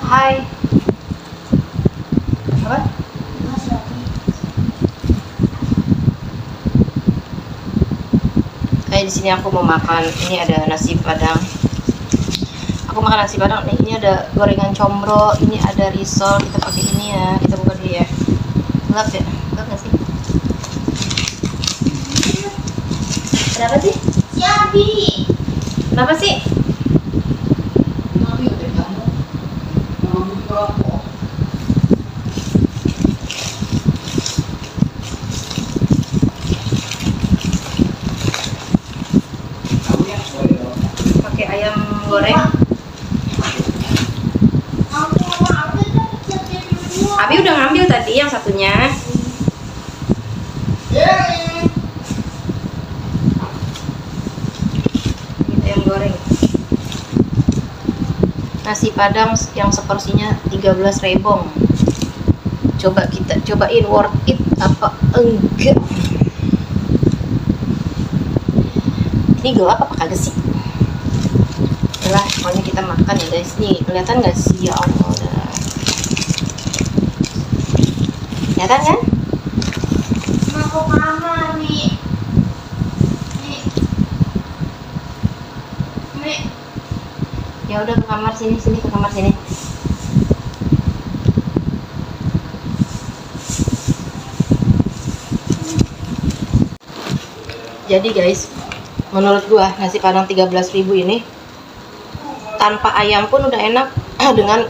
Hai. Apa? Kayak di sini aku mau makan. Ini ada nasi padang. Aku makan nasi padang nih. Ini ada gorengan combro. Ini ada risol. Kita pakai ini ya. Kita buka dulu ya. Gelap ya? Gelap nggak sih? Kenapa sih? Siabi. Kenapa sih? Pakai ayam goreng. Abi udah ngambil tadi yang satunya. Ini ayam goreng. Nasi padang yang seporsinya 13 rebong. Coba kita cobain worth it apa enggak. Ini gelap apa kagak sih? Yalah, pokoknya kita makan ya guys. Nih, kelihatan gak sih? Ya Allah, udah. Kelihatan kan? Mau ke kamar nih. Nih. Ya udah, ke kamar sini, ke kamar sini. Jadi guys, menurut gua nasi padang 13.000 ini tanpa ayam pun udah enak dengan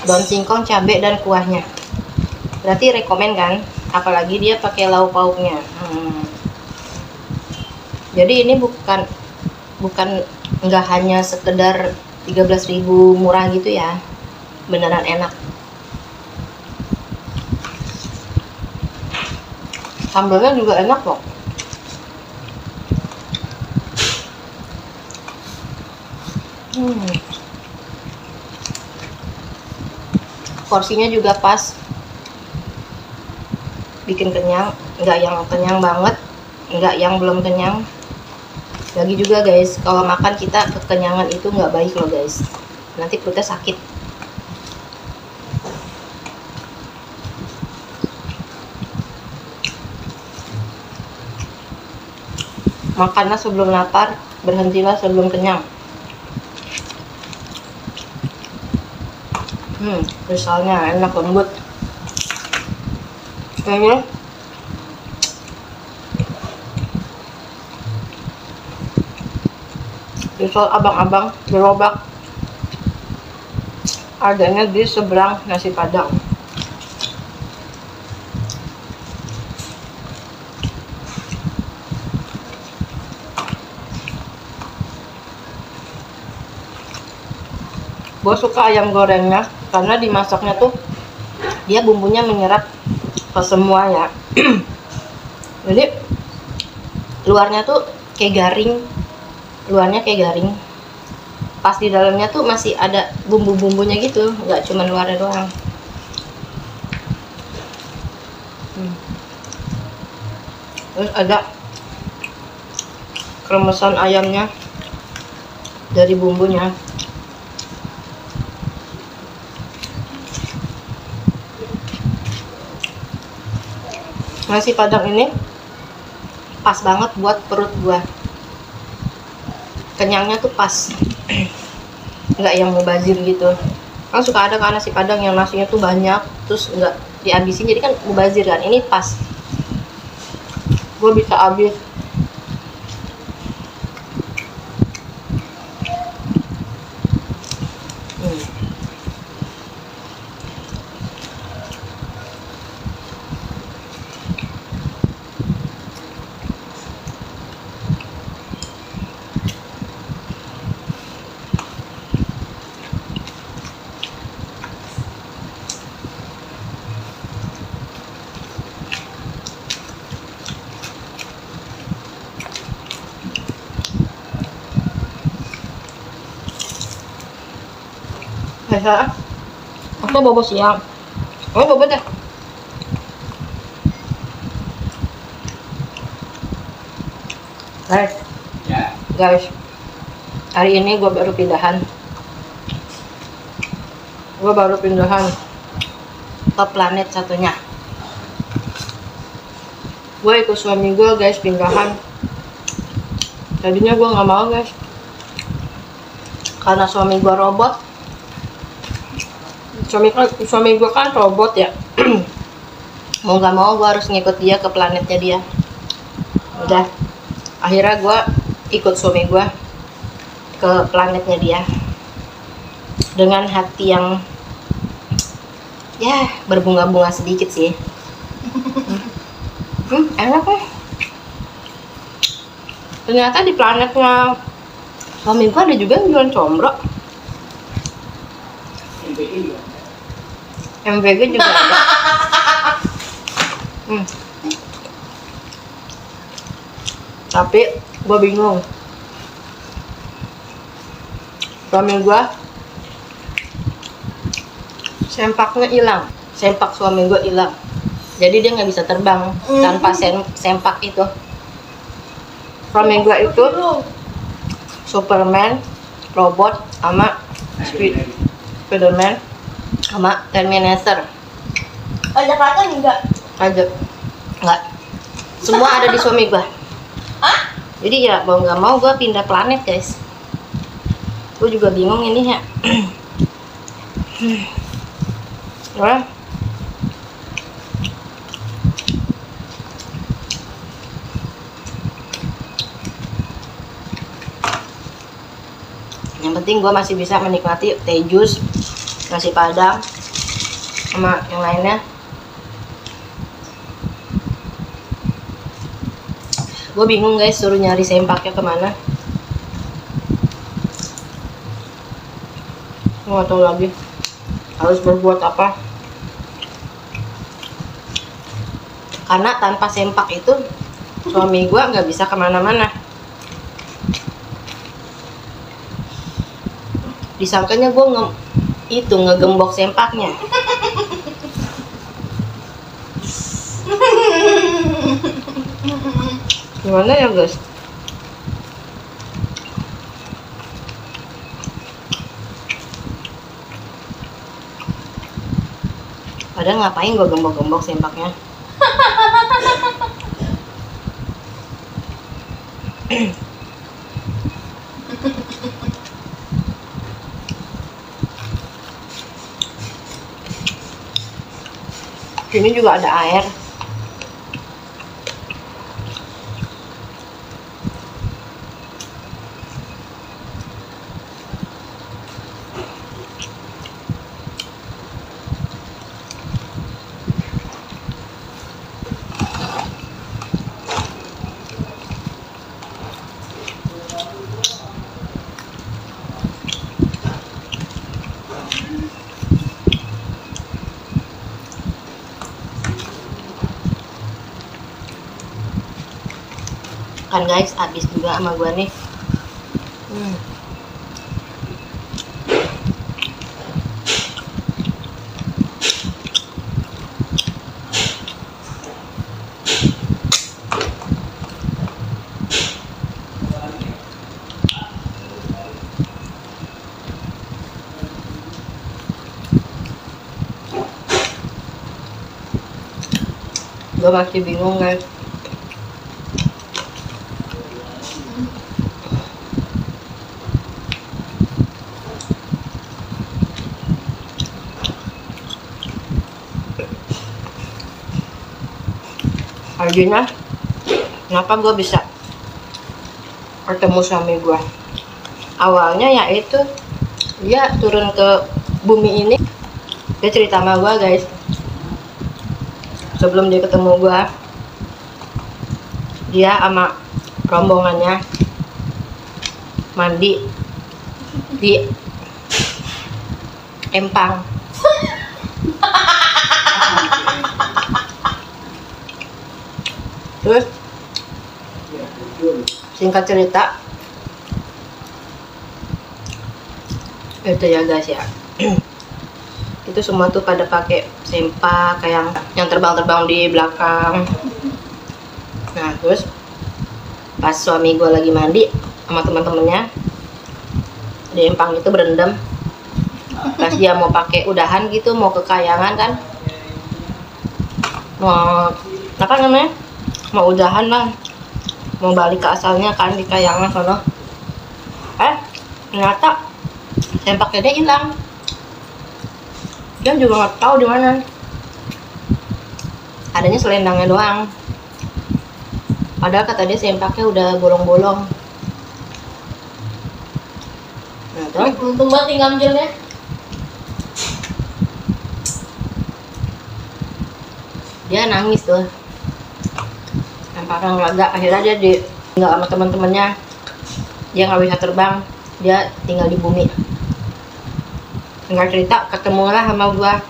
daun singkong, cabai dan kuahnya. Berarti rekomen kan? Apalagi dia pakai lauk pauknya. Jadi ini bukan nggak hanya sekedar 13.000 murah gitu ya, beneran enak. Sambalnya juga enak loh. Porsinya juga pas, bikin kenyang, nggak yang kenyang banget, nggak yang belum kenyang. Lagi juga guys, kalau makan kita kekenyangan itu nggak baik loh guys, nanti perutnya sakit. Makanlah sebelum lapar, berhentilah sebelum kenyang. Risolnya enak, lembut. Kayaknya risol abang-abang gerobak adanya di seberang nasi padang. Gue suka ayam gorengnya karena dimasaknya tuh dia bumbunya menyerap ke semua ya. Jadi luarnya tuh kayak garing, pas di dalamnya tuh masih ada bumbu-bumbunya gitu, nggak cuma luarnya doang. Terus ada kremesan ayamnya dari bumbunya. Nasi padang ini pas banget buat perut gua. Kenyangnya tuh pas. Nggak yang mubazir gitu. Kan suka ada kan nasi padang yang nasinya tuh banyak terus nggak dihabisin, jadi kan mubazir kan. Ini pas. Gua bisa habis. Biasa aku bobo siang. Oh, bobo deh. Guys, hari ini gue baru pindahan. gue baru pindahan ke planet satunya. Gue ikut suami gue guys pindahan. Tadinya gue nggak mau guys, karena suami gue robot. Suami gue kan robot ya. Mau nggak mau gue harus ngikut dia ke planetnya dia. Udah, akhirnya gue ikut suami gue ke planetnya dia dengan hati yang ya berbunga-bunga sedikit sih. Enak nih. Ternyata di planetnya suami gue ada juga yang jualan combro. MVG juga ada. Tapi gue bingung. Suami gue sempaknya hilang. Sempak suami gue hilang. Jadi dia nggak bisa terbang tanpa sempak itu. Suami gue itu Superman, robot, sama Spiderman, sama Terminator. Ada kata enggak? Ada nggak? Semua ada di suami gue. Hah? Jadi ya mau nggak mau gue pindah planet guys. Gue juga bingung ini ya. Wah. Yang penting gue masih bisa menikmati teh jus, nasi padang, sama yang lainnya. Gue bingung guys, suruh nyari sempaknya kemana. Gue gak tahu lagi harus berbuat apa. Karena tanpa sempak itu suami gue nggak bisa kemana-mana. Disangkanya gue ngegembok sempaknya. Gimana ya guys? Padahal ngapain gue gembok-gembok sempaknya? Sini juga ada air. Kan guys, habis juga sama gua nih. Gua masih bingung guys. Arjuna, kenapa gue bisa ketemu suami gue? Awalnya ya itu dia turun ke bumi ini, dia cerita sama gue guys. Sebelum dia ketemu gue, dia sama rombongannya mandi di empang. Terus singkat cerita itu ya guys ya, itu semua tuh pada pakai sempak kayak yang terbang-terbang di belakang. Nah terus pas suami gue lagi mandi sama teman-temannya di empang itu berendam, Pas dia mau pakai udahan gitu, mau ke Kayangan kan, mau apa namanya, mau udahan lah, mau balik ke asalnya kan di Kayangan sono. Ternyata sempaknya dia hilang. Dia juga nggak tahu di mana. Adanya selendangnya doang. Padahal kata dia sempaknya udah bolong-bolong. Nah, terus Untung banget nih ngambilnya. dia nangis tuh. Sempaknya nggak ada. Akhirnya dia tinggal sama teman-temannya. Dia nggak bisa terbang. Dia tinggal di bumi. Nggak cerita, ketemulah sama gua.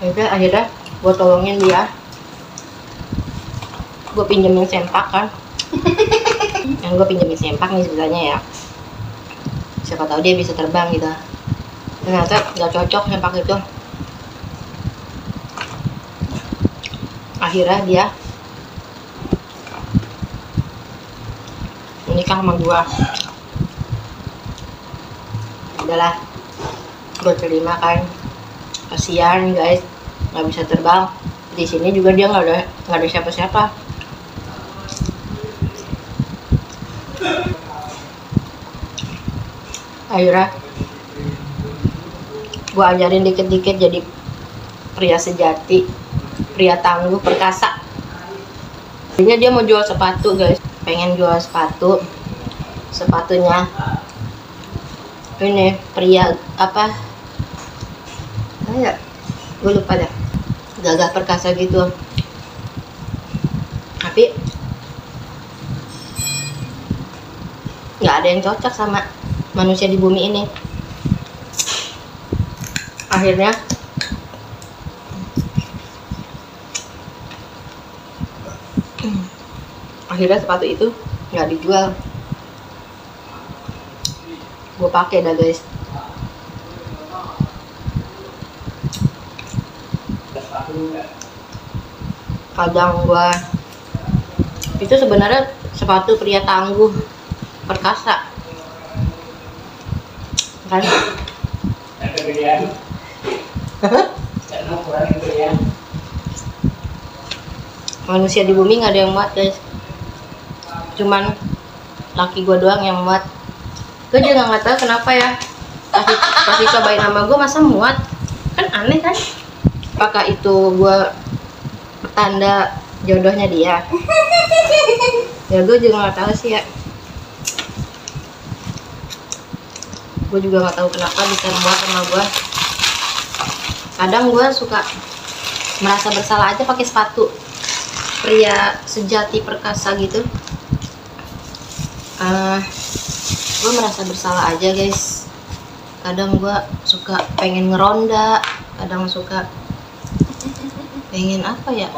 Akhirnya gua tolongin dia. Gua pinjemin sempak kan. Yang gue pinjemin sempak nih sebenarnya ya, siapa tahu dia bisa terbang gitu. Ternyata nggak cocok sempak itu. Akhirnya dia menikah sama gua. Udahlah, gue terima kan. Kasihan guys, nggak bisa terbang. Di sini juga dia nggak ada siapa-siapa. Akhirnya gue ajarin dikit-dikit jadi pria sejati, pria tangguh, perkasa. Akhirnya dia mau jual sepatu guys, pengen jual sepatu. Sepatunya ini pria apa ya, gue lupa dah, gagah perkasa gitu. Tapi nggak ada yang cocok sama manusia di bumi ini. Akhirnya sepatu itu nggak dijual. Gue pakai dah guys. Kadang gue itu sebenarnya sepatu pria tangguh, perkasa kan. Manusia di bumi nggak ada yang muat guys, cuman laki gue doang yang muat. Gue juga nggak tahu kenapa ya, kasih cobain sama gue masa muat, kan aneh kan. Apakah itu gue pertanda jodohnya dia? Ya gue juga nggak tahu sih ya. Gue juga nggak tahu kenapa bisa muat sama gue. Kadang gue suka merasa bersalah aja pakai sepatu pria sejati perkasa gitu. Gue merasa bersalah aja guys. Kadang gue suka pengen ngeronda, kadang suka pengen apa ya,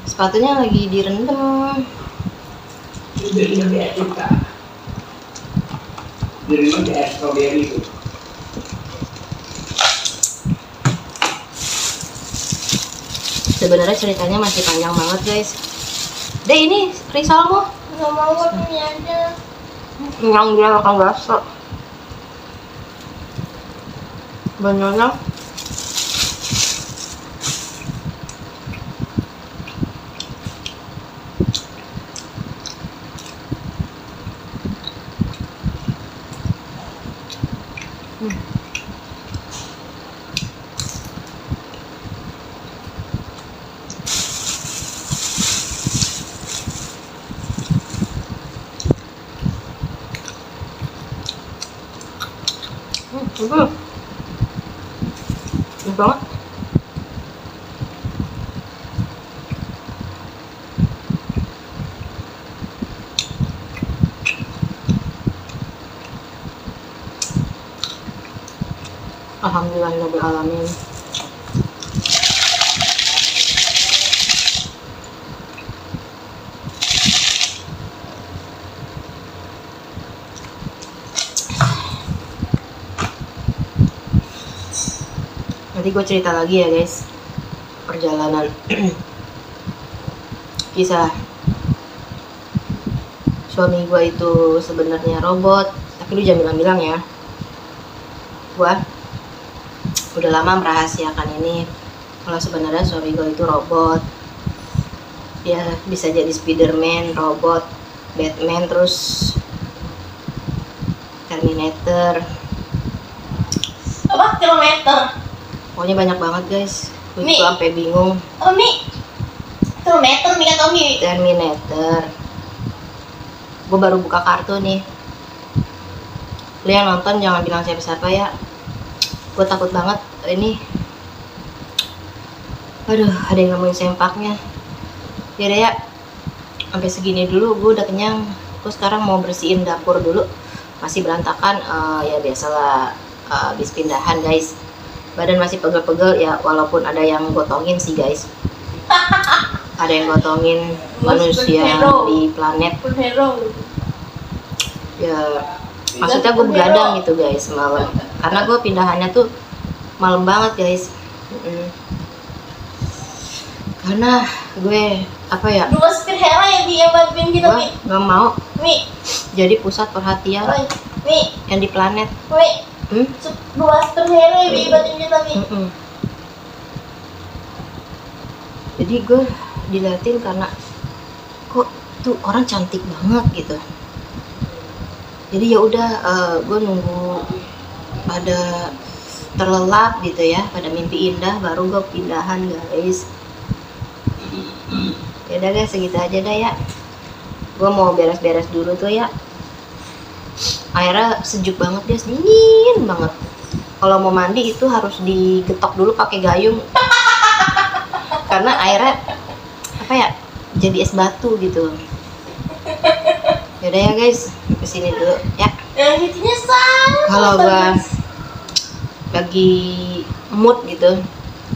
sepatunya lagi direndam. Sebenarnya ceritanya masih panjang banget guys. Deh ini risolmu Nggak mau ini aja. yang dia makan bakso. Benernya enak banget. Alhamdulillahirobbilalamin. Nanti gue cerita lagi ya guys, perjalanan kisah suami gue itu sebenarnya robot, Dulu jangan bilang ya, gua udah lama merahasiakan ini kalau sebenarnya Sorigo itu robot. Dia bisa jadi Spiderman, robot, Batman, terus Terminator. Apa kilometer? Pokoknya banyak banget guys. Gue Mi. juga sampai bingung. Tommy. Kilometer nih kan Tommy. Terminator. Gue baru buka kartu nih. Lu yang nonton jangan bilang siapa-siapa ya. Gue takut banget ini. Aduh, ada yang nemuin sempaknya. Yaudah ya, sampai segini dulu. Gue udah kenyang. Gue sekarang mau bersihin dapur dulu. Masih berantakan. Ya biasalah, habis pindahan guys. Badan masih pegel-pegel ya, walaupun ada yang gotongin sih guys. Ada yang gotongin manusia di planet. Superhero. Ya maksudnya gue begadang gitu guys malam, karena gue pindahannya tuh malam banget guys. Karena gue apa ya, Dua superhero yang dia bantuin kita, gue Mi. nggak mau Mi. jadi pusat perhatian Oi, Mi. yang di planet. Mi. Dua superhero yang dia bantuin kita, Mi. Jadi gue diliatin karena kok tuh orang cantik banget gitu. Jadi ya udah, gue nunggu pada terlelap gitu ya, pada mimpi indah baru gue pindahan guys. Ya udah guys, segitu aja dah ya. Gue mau beres-beres dulu tuh ya. Airnya sejuk banget guys, dingin banget. Kalau mau mandi itu harus digetok dulu pakai gayung. Karena airnya apa ya, jadi es batu gitu. Yaudah ya guys, kesini dulu ya. Yang hitinya sangat. Kalau gue lagi mood gitu,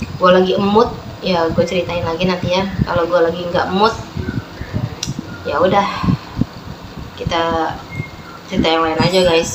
gue lagi mood ya gue ceritain lagi nanti ya. Kalau gue lagi nggak mood, ya udah kita cerita yang lain aja guys.